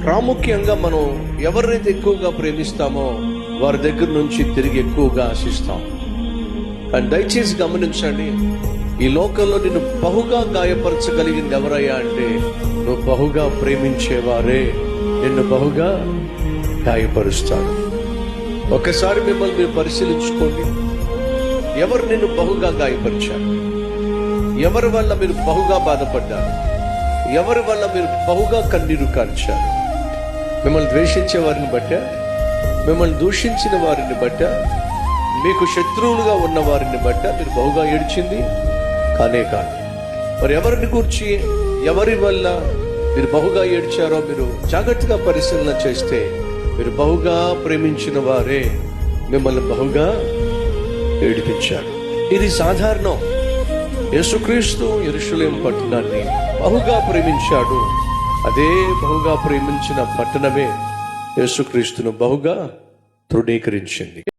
ప్రాముఖ్యంగా మనం ఎవరినైతే ఎక్కువగా ప్రేమిస్తామో వారి దగ్గర నుంచి తిరిగి ఎక్కువగా ఆశిస్తాం. కానీ దయచేసి గమనించండి, ఈ లోకంలో నిన్ను బహుగా గాయపరచగలిగింది ఎవరయ్యా అంటే, నువ్వు బహుగా ప్రేమించేవారే నిన్ను బహుగా గాయపరుస్తారు. ఒకసారి మిమ్మల్ని మీరు పరిశీలించుకోండి. ఎవరు నిన్ను బహుగా గాయపరిచారు? ఎవరి వల్ల మీరు బహుగా బాధపడ్డారు? ఎవరి వల్ల మీరు బహుగా కన్నీరు కార్చారు? మిమ్మల్ని ద్వేషించే వారిని బట్ట, మిమ్మల్ని దూషించిన వారిని బట్ట, మీకు శత్రువులుగా ఉన్న వారిని బట్ట మీరు బహుగా ఏడ్చింది కానే కాదు. మరి ఎవరిని గూర్చి, ఎవరి వల్ల మీరు బహుగా ఏడ్చారో మీరు జాగ్రత్తగా పరిశీలన చేస్తే, మీరు బహుగా ప్రేమించిన వారే మిమ్మల్ని బహుగా ఏడిపించారు. ఇది సాధారణం. యేసుక్రీస్తు యెరూషలేము పట్టణాన్ని బహుగా ప్రేమించాడు. అదే బహుగా ప్రేమించిన పట్టణమే యేసుక్రీస్తును బహుగా తృణీకరించింది.